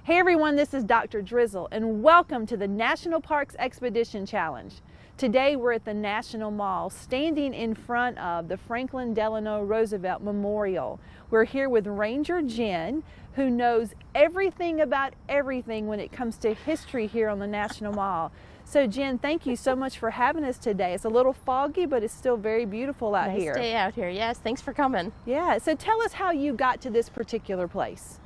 Hey everyone, this is Dr. Drizzle and welcome to the National Parks Expedition Challenge. Today we're at the National Mall standing in front of the Franklin Delano Roosevelt Memorial. We're here with Ranger Jen, who knows everything about everything when it comes to history here on the National Mall. So Jen, thank you so much for having us today. It's a little foggy, but it's still very beautiful out here. Nice day out here. Yes, thanks for coming. Yeah, so tell us how you got to this particular place.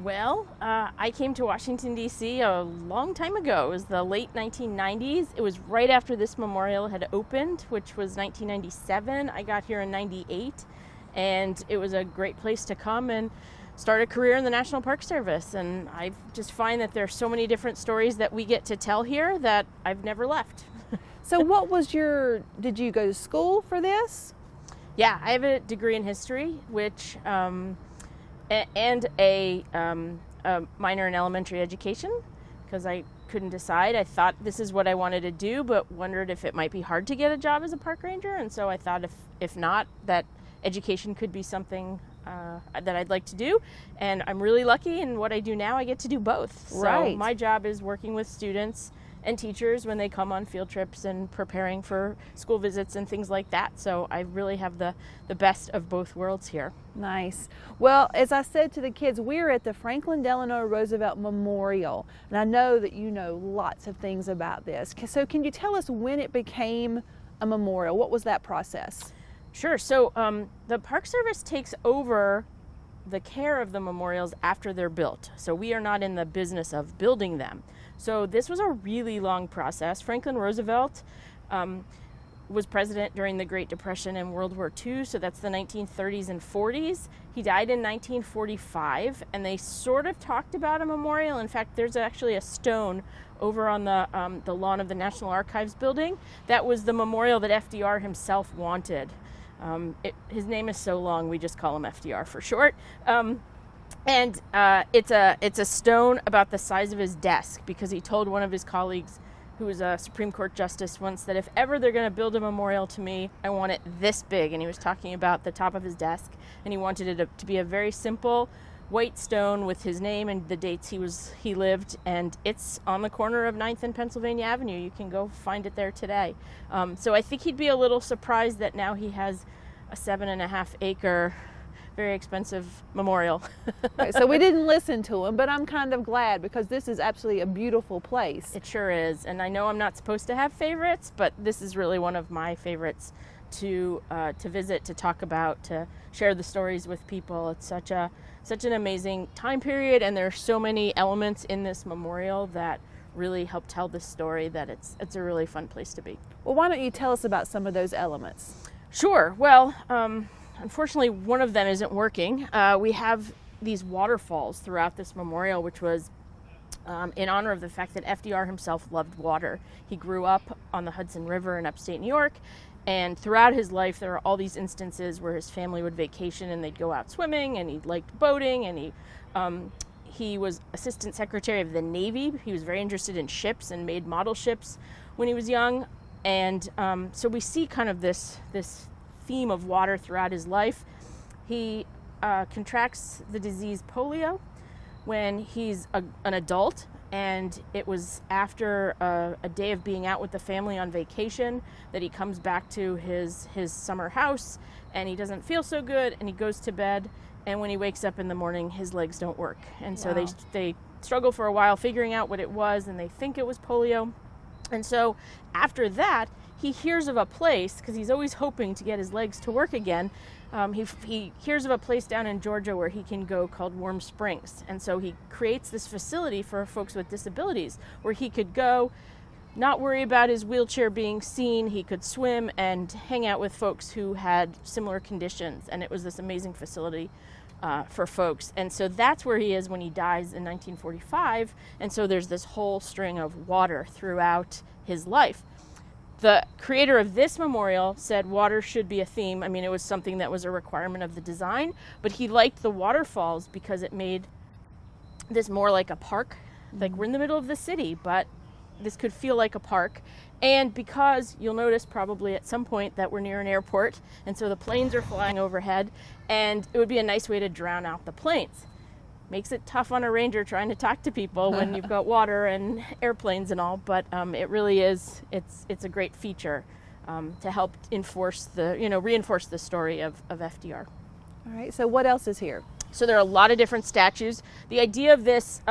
I came to Washington, D.C. a long time ago. It was the late 1990s. It was right after this memorial had opened, which was 1997. I got here in 98, and it was a great place to come and start a career in the National Park Service. And I just find that there's so many different stories that we get to tell here that I've never left. So did you go to school for this? Yeah, I have a degree in history, which and a minor in elementary education, because I couldn't decide. I thought this is what I wanted to do, but wondered if it might be hard to get a job as a park ranger. And so I thought if not, that education could be something that I'd like to do. And I'm really lucky in what I do now. I get to do both. Right. So my job is working with students and teachers when they come on field trips and preparing for school visits and things like that. So I really have the best of both worlds here. Nice. Well, as I said to the kids, we're at the Franklin Delano Roosevelt Memorial, and I know that you know lots of things about this. So can you tell us when it became a memorial? What was that process? Sure. So the Park Service takes over the care of the memorials after they're built. So we are not in the business of building them. So this was a really long process. Franklin Roosevelt was president during the Great Depression and World War II, so that's the 1930s and 40s. He died in 1945, and they sort of talked about a memorial. In fact, there's actually a stone over on the lawn of the National Archives building. That was the memorial that FDR himself wanted. His name is so long, we just call him FDR for short. And it's a stone about the size of his desk, because he told one of his colleagues, who was a Supreme Court justice once, that if ever they're going to build a memorial to me, I want it this big. And he was talking about the top of his desk, and he wanted it to be a very simple white stone with his name and the dates he lived, and it's on the corner of 9th and Pennsylvania Avenue. You can go find it there today. So I think he'd be a little surprised that now he has a 7.5-acre very expensive memorial. Okay, so we didn't listen to him, but I'm kind of glad, because this is absolutely a beautiful place. It sure is. And I know I'm not supposed to have favorites, but this is really one of my favorites to visit, to talk about, to share the stories with people. It's such an amazing time period, and there are so many elements in this memorial that really help tell this story that it's a really fun place to be. Well, why don't you tell us about some of those elements? Sure. Well, unfortunately, one of them isn't working. We have these waterfalls throughout this memorial, which was in honor of the fact that FDR himself loved water. He grew up on the Hudson River in upstate New York, and throughout his life there are all these instances where his family would vacation and they'd go out swimming, and he liked boating, and he was Assistant Secretary of the Navy. He was very interested in ships and made model ships when he was young. And so we see kind of this theme of water throughout his life. He contracts the disease polio when he's an adult, and it was after a day of being out with the family on vacation that he comes back to his summer house, and he doesn't feel so good, and he goes to bed, and when he wakes up in the morning, his legs don't work. And so Wow. they struggle for a while figuring out what it was, and they think it was polio. And so after that, he hears of a place, because he's always hoping to get his legs to work again. He hears of a place down in Georgia where he can go called Warm Springs. And so he creates this facility for folks with disabilities where he could go, not worry about his wheelchair being seen. He could swim and hang out with folks who had similar conditions. And it was this amazing facility for folks. And so that's where he is when he dies in 1945. And so there's this whole string of water throughout his life. The creator of this memorial said water should be a theme. I mean, it was something that was a requirement of the design, but he liked the waterfalls because it made this more like a park. Like, we're in the middle of the city, but this could feel like a park. And because you'll notice probably at some point that we're near an airport, and so the planes are flying overhead, and it would be a nice way to drown out the planes. makes it tough on a ranger trying to talk to people when you've got water and airplanes and all, but it really is, it's a great feature to help reinforce the story of FDR. All right, so what else is here? So there are a lot of different statues. The idea of this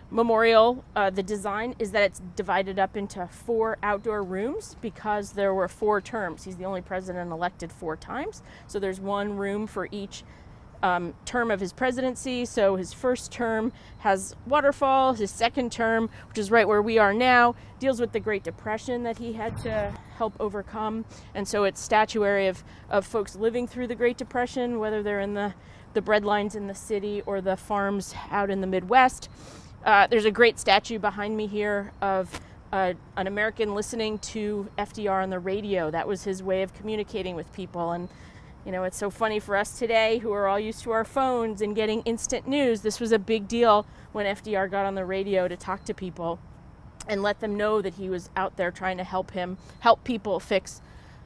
memorial, the design, is that it's divided up into 4 outdoor rooms because there were 4 terms. He's the only president elected 4 times. So there's one room for each term of his presidency. So his first term has waterfall. His second term, which is right where we are now, deals with the Great Depression that he had to help overcome. And so it's statuary of folks living through the Great Depression, whether they're in the bread lines in the city or the farms out in the Midwest. There's a great statue behind me here of an American listening to FDR on the radio. That was his way of communicating with people. And it's so funny for us today who are all used to our phones and getting instant news. This was a big deal when FDR got on the radio to talk to people and let them know that he was out there trying to help people fix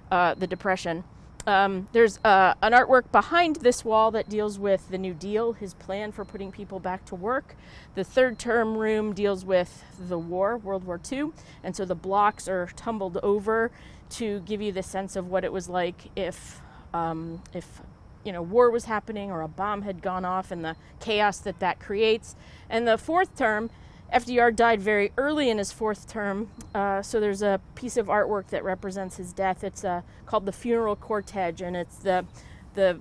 the Depression. There's an artwork behind this wall that deals with the New Deal, his plan for putting people back to work. The third term room deals with the war, World War II, and so the blocks are tumbled over to give you the sense of what it was like if war was happening or a bomb had gone off and the chaos that creates. And the fourth term, FDR died very early in his 4th term, so there's a piece of artwork that represents his death. It's called the Funeral Cortege, and it's the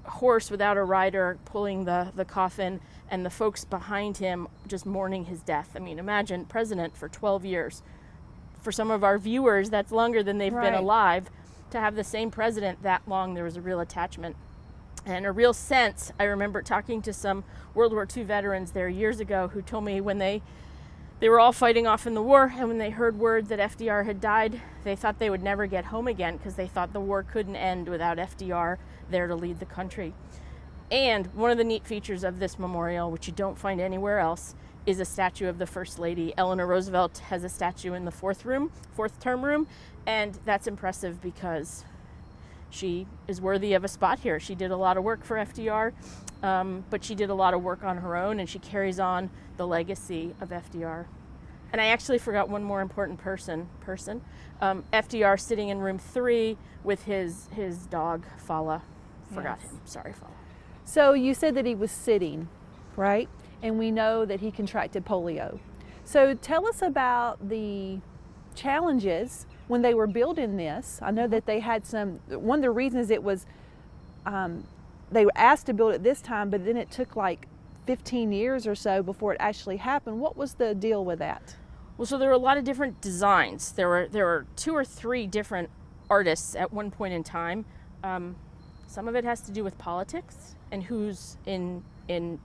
horse without a rider pulling the coffin and the folks behind him just mourning his death. I mean, imagine president for 12 years. For some of our viewers, that's longer than they've been alive. To have the same president that long, there was a real attachment and a real sense. I remember talking to some World War II veterans there years ago who told me when they were all fighting off in the war, and when they heard word that FDR had died, they thought they would never get home again because they thought the war couldn't end without FDR there to lead the country. And one of the neat features of this memorial, which you don't find anywhere else, is a statue of the First Lady. Eleanor Roosevelt has a statue in the 4th term room, and that's impressive because she is worthy of a spot here. She did a lot of work for FDR, but she did a lot of work on her own, and she carries on the legacy of FDR. And I actually forgot one more important person. FDR sitting in room 3 with his dog, Fala. Forgot him. Sorry, Fala. So you said that he was sitting, right? And we know that he contracted polio. So tell us about the challenges when they were building this. I know that they had one of the reasons it was, they were asked to build it this time, but then it took like 15 years or so before it actually happened. What was the deal with that? Well, so there were a lot of different designs. There were 2 or 3 different artists at one point in time. Some of it has to do with politics and who's in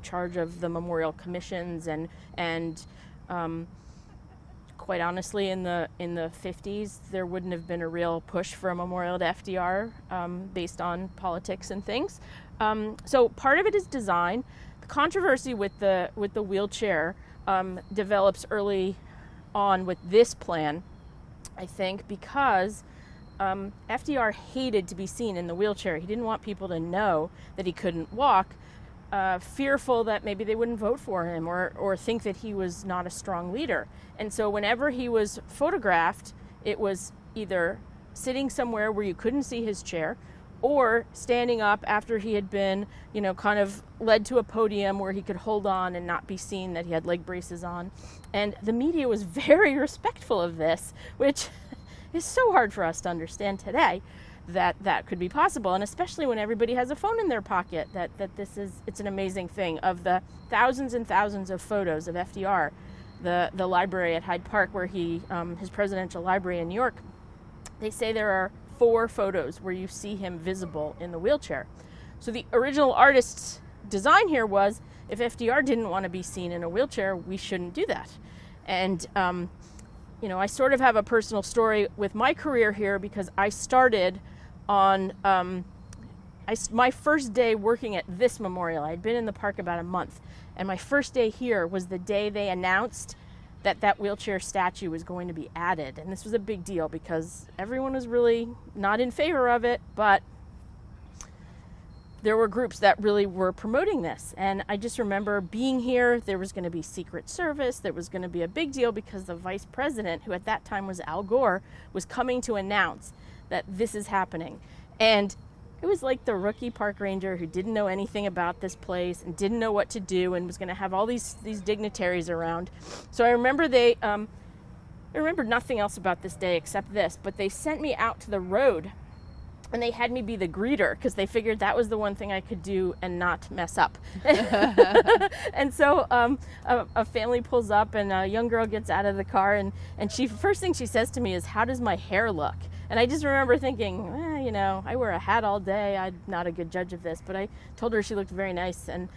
charge of the memorial commissions and quite honestly, in the 50s, there wouldn't have been a real push for a memorial to FDR based on politics and things. So part of it is design. The controversy with the wheelchair develops early on with this plan, I think, because FDR hated to be seen in the wheelchair. He didn't want people to know that he couldn't walk, fearful that maybe they wouldn't vote for him or think that he was not a strong leader. And so whenever he was photographed, it was either sitting somewhere where you couldn't see his chair or standing up after he had been, kind of led to a podium where he could hold on and not be seen that he had leg braces on. And the media was very respectful of this, which is so hard for us to understand today that could be possible, and especially when everybody has a phone in their pocket, that it's an amazing thing. Of the thousands and thousands of photos of FDR, the library at Hyde Park, where his presidential library in New York, they say there are 4 photos where you see him visible in the wheelchair. So the original artist's design here was, if FDR didn't want to be seen in a wheelchair, we shouldn't do that. And I sort of have a personal story with my career here because I started on my first day working at this memorial. I had been in the park about a month, and my first day here was the day they announced that wheelchair statue was going to be added. And this was a big deal because everyone was really not in favor of it, but there were groups that really were promoting this. And I just remember being here. There was going to be Secret Service. There was going to be a big deal because the vice president, who at that time was Al Gore, was coming to announce that this is happening. And it was like the rookie park ranger who didn't know anything about this place and didn't know what to do and was going to have all these dignitaries around. So I remember I remember nothing else about this day except this, but they sent me out to the road and they had me be the greeter because they figured that was the one thing I could do and not mess up. And so a family pulls up and a young girl gets out of the car and first thing she says to me is, "How does my hair look?" And I just remember thinking, I wear a hat all day. I'm not a good judge of this. But I told her she looked very nice. And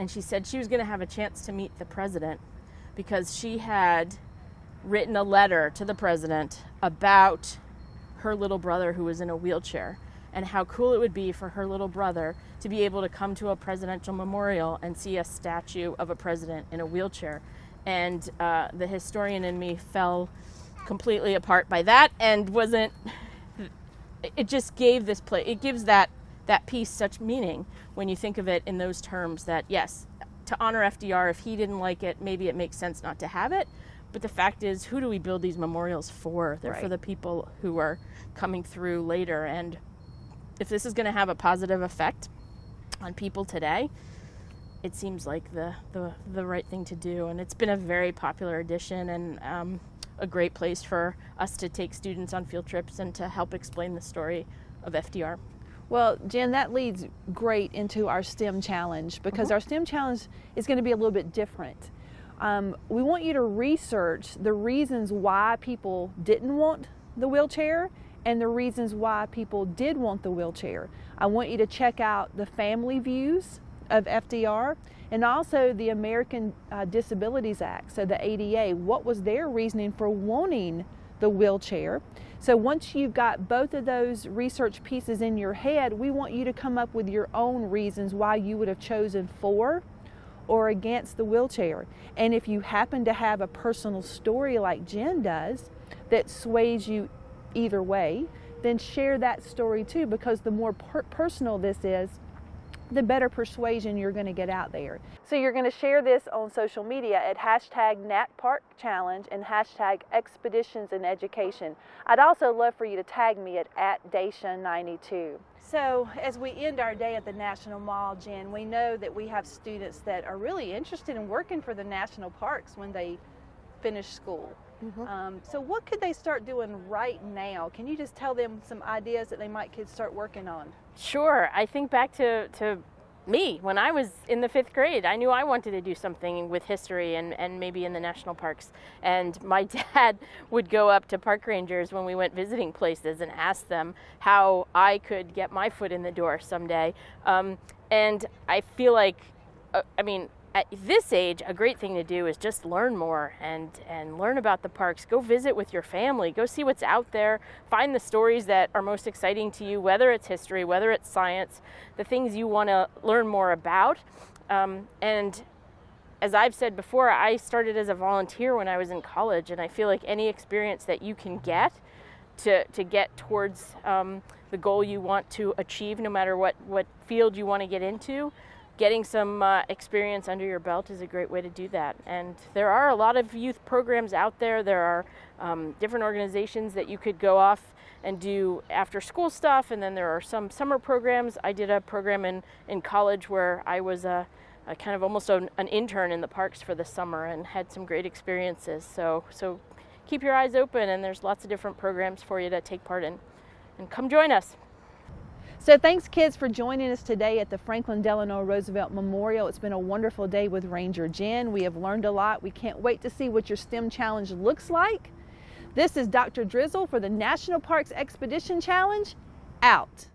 she said she was going to have a chance to meet the president because she had written a letter to the president about her little brother who was in a wheelchair and how cool it would be for her little brother to be able to come to a presidential memorial and see a statue of a president in a wheelchair. And the historian in me fell completely apart by that and it just gave this place, it gives that piece such meaning when you think of it in those terms that, yes, to honor FDR, if he didn't like it, maybe it makes sense not to have it. But the fact is, who do we build these memorials for? They're for the people who are coming through later. And if this is going to have a positive effect on people today, it seems like the right thing to do. And it's been a very popular addition and a great place for us to take students on field trips and to help explain the story of FDR. Well, Jen, that leads great into our STEM challenge because our STEM challenge is going to be a little bit different. We want you to research the reasons why people didn't want the wheelchair and the reasons why people did want the wheelchair. I want you to check out the family views of FDR and also the American Disabilities Act, so the ADA. What was their reasoning for wanting the wheelchair? So once you've got both of those research pieces in your head, we want you to come up with your own reasons why you would have chosen for or against the wheelchair. And if you happen to have a personal story like Jen does that sways you either way, then share that story too, because the more personal this is, the better persuasion you're going to get out there. So you're going to share this on social media at #NatParkChallenge and #ExpeditionsInEducation. I'd also love for you to tag me at @Daisha92. So as we end our day at the National Mall, Jen, we know that we have students that are really interested in working for the national parks when they finish school. So what could they start doing right now? Can you just tell them some ideas that they could start working on? Sure. I think back to me when I was in the 5th grade. I knew I wanted to do something with history and maybe in the national parks. And my dad would go up to park rangers when we went visiting places and ask them how I could get my foot in the door someday. And I feel like, at this age, a great thing to do is just learn more and learn about the parks. Go visit with your family. Go see what's out there. Find the stories that are most exciting to you, whether it's history, whether it's science, the things you want to learn more about. And as I've said before, I started as a volunteer when I was in college, and I feel like any experience that you can get to get towards the goal you want to achieve, no matter what field you want to get into, getting some experience under your belt is a great way to do that. And there are a lot of youth programs out there. There are different organizations that you could go off and do after school stuff, and then there are some summer programs. I did a program in college where I was a kind of almost an intern in the parks for the summer and had some great experiences. So keep your eyes open, and there's lots of different programs for you to take part in. And come join us. So thanks, kids, for joining us today at the Franklin Delano Roosevelt Memorial. It's been a wonderful day with Ranger Jen. We have learned a lot. We can't wait to see what your STEM challenge looks like. This is Dr. Drizzle for the National Parks Expedition Challenge, out.